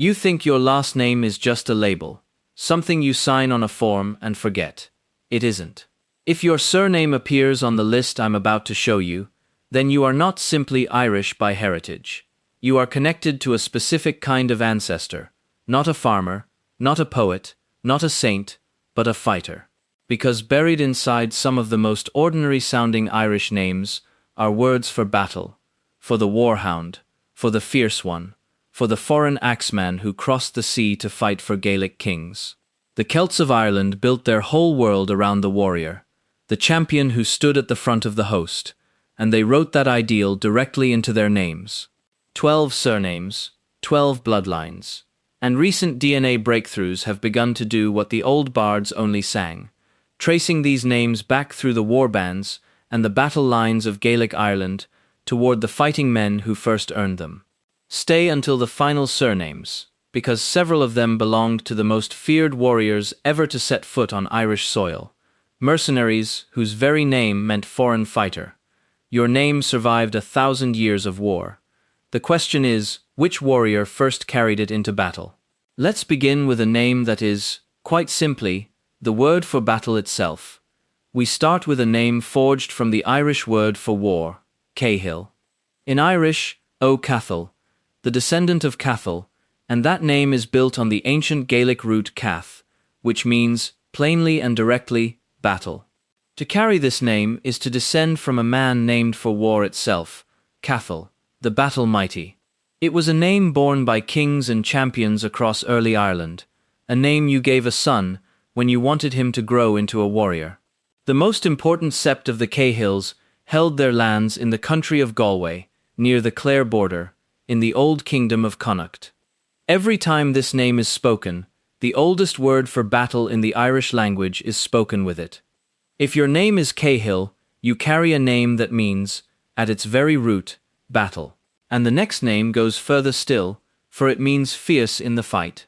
You think your last name is just a label, something you sign on a form and forget. It isn't. If your surname appears on the list I'm about to show you, then you are not simply Irish by heritage. You are connected to a specific kind of ancestor, not a farmer, not a poet, not a saint, but a fighter. Because buried inside some of the most ordinary-sounding Irish names are words for battle, for the warhound, for the fierce one, for the foreign axeman who crossed the sea to fight for Gaelic kings. The Celts of Ireland built their whole world around the warrior, the champion who stood at the front of the host, and they wrote that ideal directly into their names. 12 surnames, 12 bloodlines. And recent DNA breakthroughs have begun to do what the old bards only sang, tracing these names back through the warbands and the battle lines of Gaelic Ireland toward the fighting men who first earned them. Stay until the final surnames, because several of them belonged to the most feared warriors ever to set foot on Irish soil, mercenaries whose very name meant foreign fighter. Your name survived 1,000 years of war. The question is, which warrior first carried it into battle? Let's begin with a name that is, quite simply, the word for battle itself. We start with a name forged from the Irish word for war, Cahill. In Irish, O Cathal, the descendant of Cathal, and that name is built on the ancient Gaelic root cath, which means, plainly and directly, battle. To carry this name is to descend from a man named for war itself, Cathal, the battle mighty. It was a name borne by kings and champions across early Ireland, a name you gave a son when you wanted him to grow into a warrior. The most important sept of the Cahills held their lands in the country of Galway, near the Clare border, in the old kingdom of Connacht. Every time this name is spoken, the oldest word for battle in the Irish language is spoken with it. If your name is Cahill, you carry a name that means, at its very root, battle. And the next name goes further still, for it means fierce in the fight.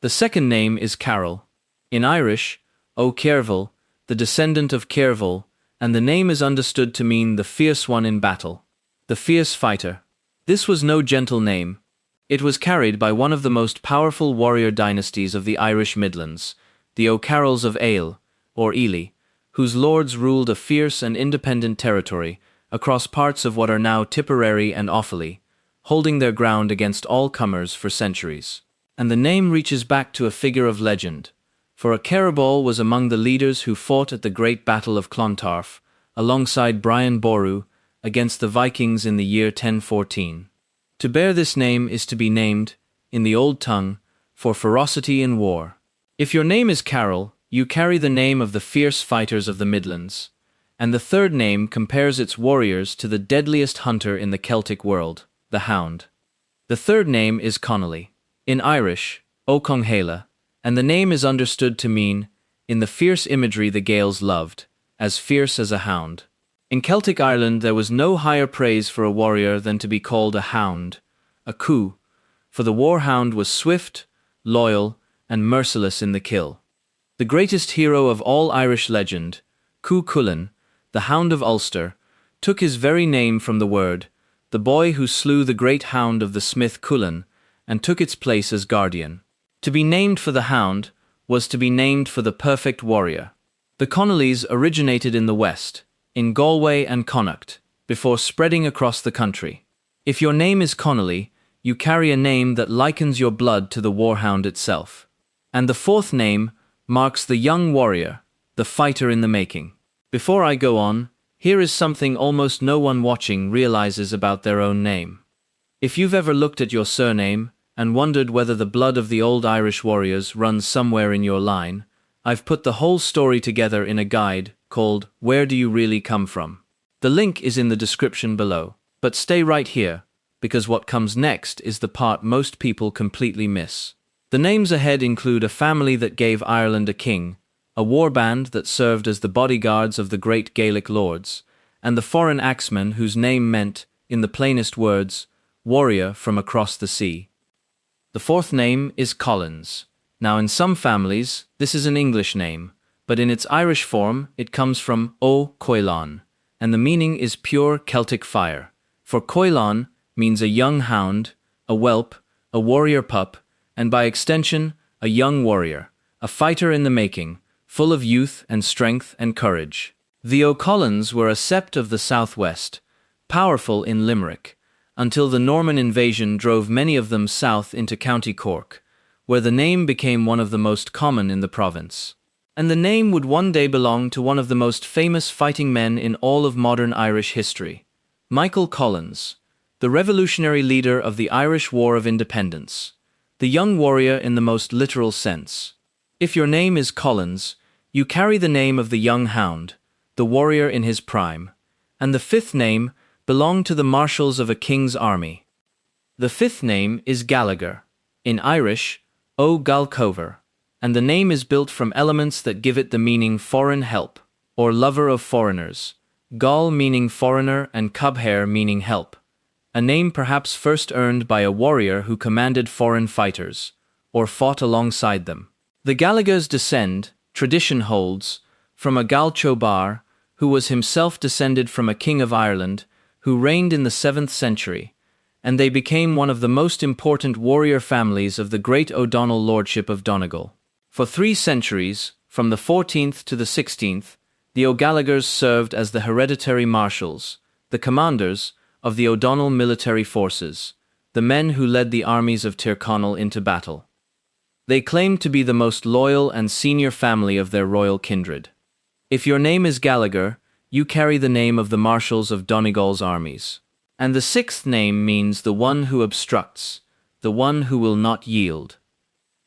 The second name is Carol. In Irish, O Caerval, the descendant of Caerval, and the name is understood to mean the fierce one in battle, the fierce fighter. This was no gentle name. It was carried by one of the most powerful warrior dynasties of the Irish Midlands, the O'Carrolls of Aill, or Ely, whose lords ruled a fierce and independent territory across parts of what are now Tipperary and Offaly, holding their ground against all comers for centuries. And the name reaches back to a figure of legend, for a Cairbre was among the leaders who fought at the Great Battle of Clontarf, alongside Brian Boru, against the Vikings in the year 1014. To bear this name is to be named, in the old tongue, for ferocity in war. If your name is Carol, you carry the name of the fierce fighters of the Midlands, and the third name compares its warriors to the deadliest hunter in the Celtic world, the hound. The third name is Connolly. In Irish, O Conghaile, and the name is understood to mean, in the fierce imagery the Gaels loved, as fierce as a hound. In Celtic Ireland there was no higher praise for a warrior than to be called a hound, a coo, for the warhound was swift, loyal, and merciless in the kill. The greatest hero of all Irish legend, Cú Chulainn, the Hound of Ulster, took his very name from the word, the boy who slew the great hound of the smith Culann, and took its place as guardian. To be named for the hound was to be named for the perfect warrior. The Connollys originated in the west, in Galway and Connacht, before spreading across the country. If your name is Connolly, you carry a name that likens your blood to the warhound itself. And the fourth name marks the young warrior, the fighter in the making. Before I go on, here is something almost no one watching realizes about their own name. If you've ever looked at your surname and wondered whether the blood of the old Irish warriors runs somewhere in your line, I've put the whole story together in a guide called Where Do You Really Come From? The link is in the description below. But stay right here, because what comes next is the part most people completely miss. The names ahead include a family that gave Ireland a king, a warband that served as the bodyguards of the great Gaelic lords, and the foreign axeman whose name meant, in the plainest words, warrior from across the sea. The fourth name is Collins. Now in some families, this is an English name, but in its Irish form it comes from O Coileán, and the meaning is pure Celtic fire. For Coileán means a young hound, a whelp, a warrior pup, and by extension, a young warrior, a fighter in the making, full of youth and strength and courage. The O'Collins were a sept of the southwest, powerful in Limerick, until the Norman invasion drove many of them south into County Cork, where the name became one of the most common in the province. And the name would one day belong to one of the most famous fighting men in all of modern Irish history, Michael Collins, the revolutionary leader of the Irish War of Independence, the young warrior in the most literal sense. If your name is Collins, you carry the name of the young hound, the warrior in his prime, and the fifth name belonged to the marshals of a king's army. The fifth name is Gallagher, in Irish, O Galcover, and the name is built from elements that give it the meaning foreign help, or lover of foreigners, Gall meaning foreigner and Cubhair meaning help, a name perhaps first earned by a warrior who commanded foreign fighters, or fought alongside them. The Gallaghers descend, tradition holds, from a Galchobar, who was himself descended from a king of Ireland, who reigned in the 7th century, and they became one of the most important warrior families of the great O'Donnell lordship of Donegal. For 3 centuries, from the 14th to the 16th, the O'Gallaghers served as the hereditary marshals, the commanders of the O'Donnell military forces, the men who led the armies of Tyrconnell into battle. They claimed to be the most loyal and senior family of their royal kindred. If your name is Gallagher, you carry the name of the marshals of Donegal's armies. And the 6th name means the one who obstructs, the one who will not yield.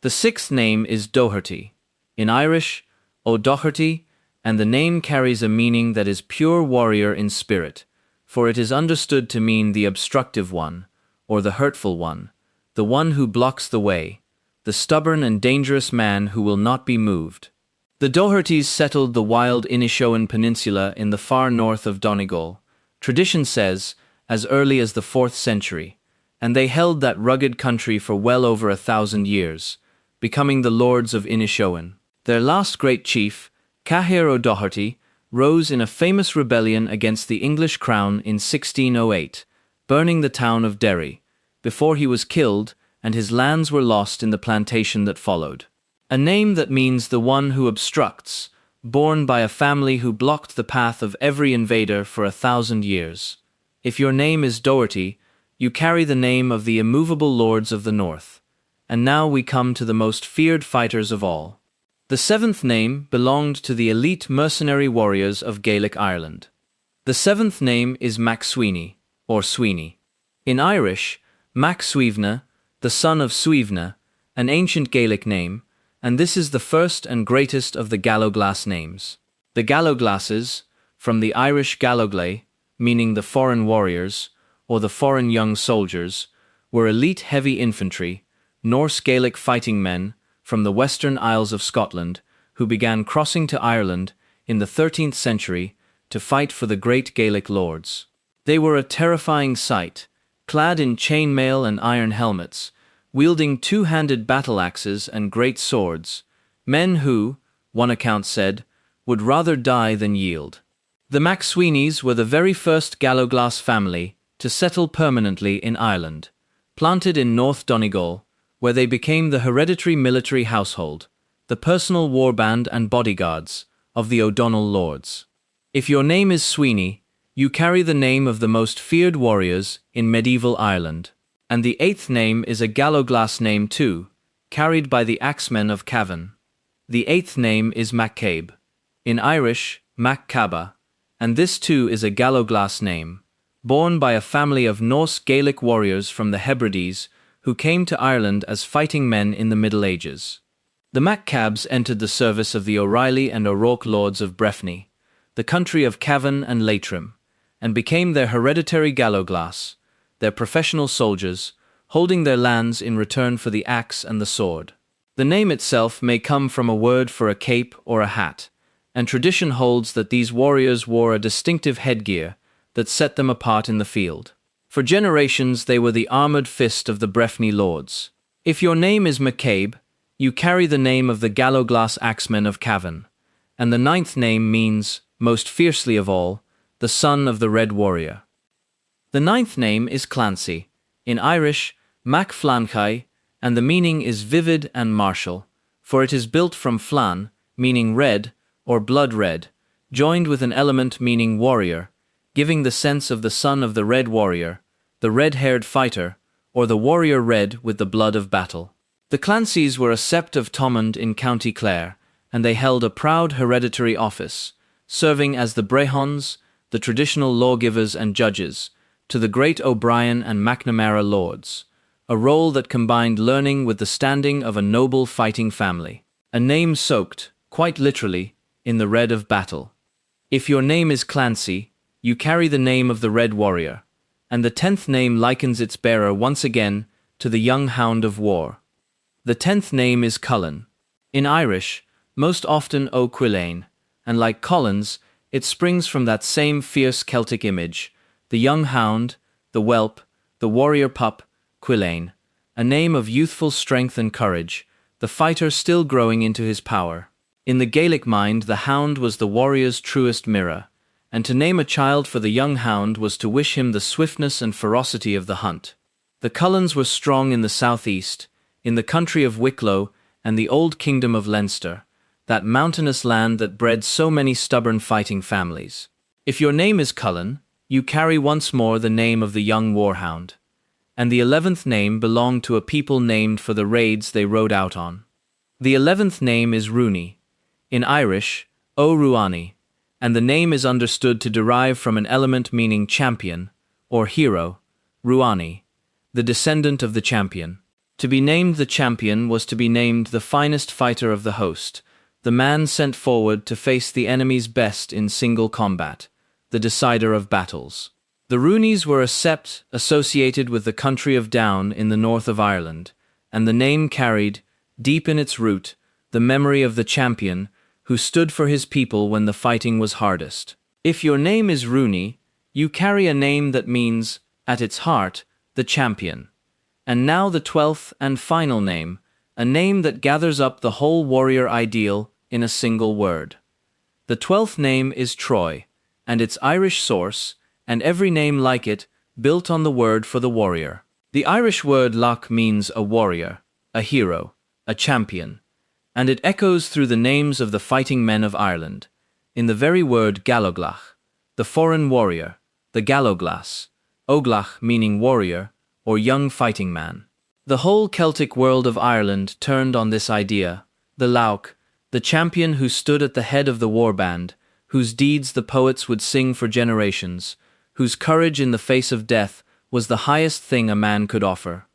The 6th name is Doherty, in Irish, O'Doherty, and the name carries a meaning that is pure warrior in spirit, for it is understood to mean the obstructive one, or the hurtful one, the one who blocks the way, the stubborn and dangerous man who will not be moved. The Dohertys settled the wild Inishowen Peninsula in the far north of Donegal, tradition says, as early as the 4th century, and they held that rugged country for well over 1,000 years, becoming the lords of Inishowen. Their last great chief, Cahir O'Doherty, rose in a famous rebellion against the English crown in 1608, burning the town of Derry, before he was killed and his lands were lost in the plantation that followed. A name that means the one who obstructs, born by a family who blocked the path of every invader for 1,000 years. If your name is Doherty, you carry the name of the immovable lords of the north. And now we come to the most feared fighters of all. The 7th name belonged to the elite mercenary warriors of Gaelic Ireland. The 7th name is Mac Sweeney, or Sweeney. In Irish, Mac Suivna, the son of Suivna, an ancient Gaelic name, and this is the first and greatest of the Galloglass names. The Galloglasses, from the Irish Galloglay, meaning the foreign warriors, or the foreign young soldiers, were elite heavy infantry, Norse Gaelic fighting men from the western Isles of Scotland, who began crossing to Ireland in the 13th century to fight for the great Gaelic lords. They were a terrifying sight, clad in chainmail and iron helmets, wielding 2-handed battle axes and great swords, men who, one account said, would rather die than yield. The MacSweeneys were the very first Galloglass family to settle permanently in Ireland, planted in North Donegal, where they became the hereditary military household, the personal warband and bodyguards of the O'Donnell lords. If your name is Sweeney, you carry the name of the most feared warriors in medieval Ireland. And the 8th name is a Galloglass name too, carried by the axemen of Cavan. The 8th name is MacCabe, in Irish, MacCaba, and this too is a Galloglass name, born by a family of Norse Gaelic warriors from the Hebrides who came to Ireland as fighting men in the Middle Ages. The MacCabs entered the service of the O'Reilly and O'Rourke lords of Breffni, the country of Cavan and Leitrim, and became their hereditary Galloglass, their professional soldiers, holding their lands in return for the axe and the sword. The name itself may come from a word for a cape or a hat, and tradition holds that these warriors wore a distinctive headgear that set them apart in the field. For generations they were the armoured fist of the Breffni lords. If your name is MacCabe, you carry the name of the Galloglass axemen of Cavan, and the 9th name means, most fiercely of all, the son of the Red Warrior. The 9th name is Clancy, in Irish, Mac Flanchai, and the meaning is vivid and martial, for it is built from flan, meaning red, or blood red, joined with an element meaning warrior, giving the sense of the son of the red warrior, the red-haired fighter, or the warrior red with the blood of battle. The Clancies were a sept of Thomond in County Clare, and they held a proud hereditary office, serving as the brehons, the traditional lawgivers and judges, to the great O'Brien and McNamara lords, a role that combined learning with the standing of a noble fighting family. A name soaked, quite literally, in the red of battle. If your name is Clancy, you carry the name of the Red Warrior, and the 10th name likens its bearer once again to the young hound of war. The 10th name is Cullen. In Irish, most often O'Quillane, and like Collins, it springs from that same fierce Celtic image, the young hound, the whelp, the warrior pup, Quillane, a name of youthful strength and courage, the fighter still growing into his power. In the Gaelic mind, the hound was the warrior's truest mirror, and to name a child for the young hound was to wish him the swiftness and ferocity of the hunt. The Cullens were strong in the southeast, in the country of Wicklow and the old kingdom of Leinster, that mountainous land that bred so many stubborn fighting families. If your name is Cullen, you carry once more the name of the young warhound, and the 11th name belonged to a people named for the raids they rode out on. The 11th name is Rooney, in Irish, O Ruani, and the name is understood to derive from an element meaning champion, or hero, Ruani, the descendant of the champion. To be named the champion was to be named the finest fighter of the host, the man sent forward to face the enemy's best in single combat, the decider of battles. The Rooneys were a sept associated with the country of Down in the north of Ireland, and the name carried, deep in its root, the memory of the champion who stood for his people when the fighting was hardest. If your name is Rooney, you carry a name that means, at its heart, the champion. And now the 12th and final name, a name that gathers up the whole warrior ideal in a single word. The 12th name is Troy, and its Irish source, and every name like it, built on the word for the warrior. The Irish word lach means a warrior, a hero, a champion, and it echoes through the names of the fighting men of Ireland, in the very word galloglach, the foreign warrior, the galloglas, oglach meaning warrior, or young fighting man. The whole Celtic world of Ireland turned on this idea, the Lauk, the champion who stood at the head of the warband, whose deeds the poets would sing for generations, whose courage in the face of death was the highest thing a man could offer.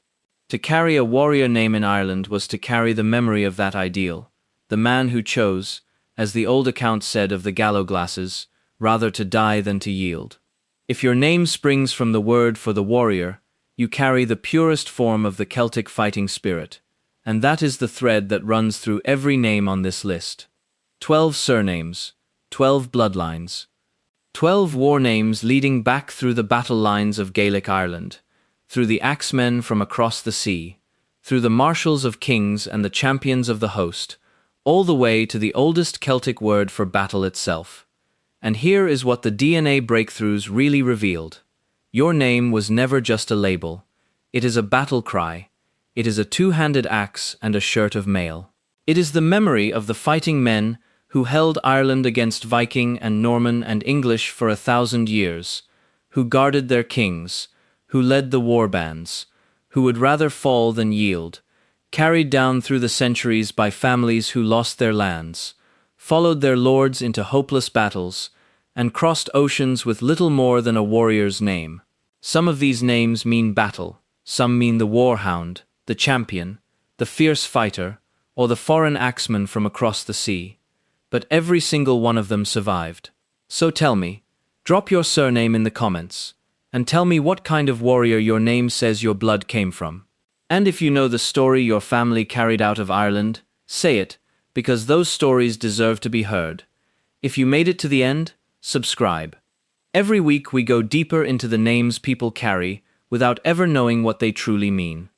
To carry a warrior name in Ireland was to carry the memory of that ideal, the man who chose, as the old account said of the galloglasses, rather to die than to yield. If your name springs from the word for the warrior, you carry the purest form of the Celtic fighting spirit, and that is the thread that runs through every name on this list. 12 surnames, 12 bloodlines, 12 war names leading back through the battle lines of Gaelic Ireland, through the axemen from across the sea, through the marshals of kings and the champions of the host, all the way to the oldest Celtic word for battle itself. And here is what the DNA breakthroughs really revealed. Your name was never just a label. It is a battle cry. It is a two-handed axe and a shirt of mail. It is the memory of the fighting men who held Ireland against Viking and Norman and English for 1,000 years, who guarded their kings, who led the war bands, who would rather fall than yield, carried down through the centuries by families who lost their lands, followed their lords into hopeless battles, and crossed oceans with little more than a warrior's name. Some of these names mean battle, some mean the warhound, the champion, the fierce fighter, or the foreign axeman from across the sea. But every single one of them survived. So tell me, drop your surname in the comments, and tell me what kind of warrior your name says your blood came from. And if you know the story your family carried out of Ireland, say it, because those stories deserve to be heard. If you made it to the end, subscribe. Every week we go deeper into the names people carry without ever knowing what they truly mean.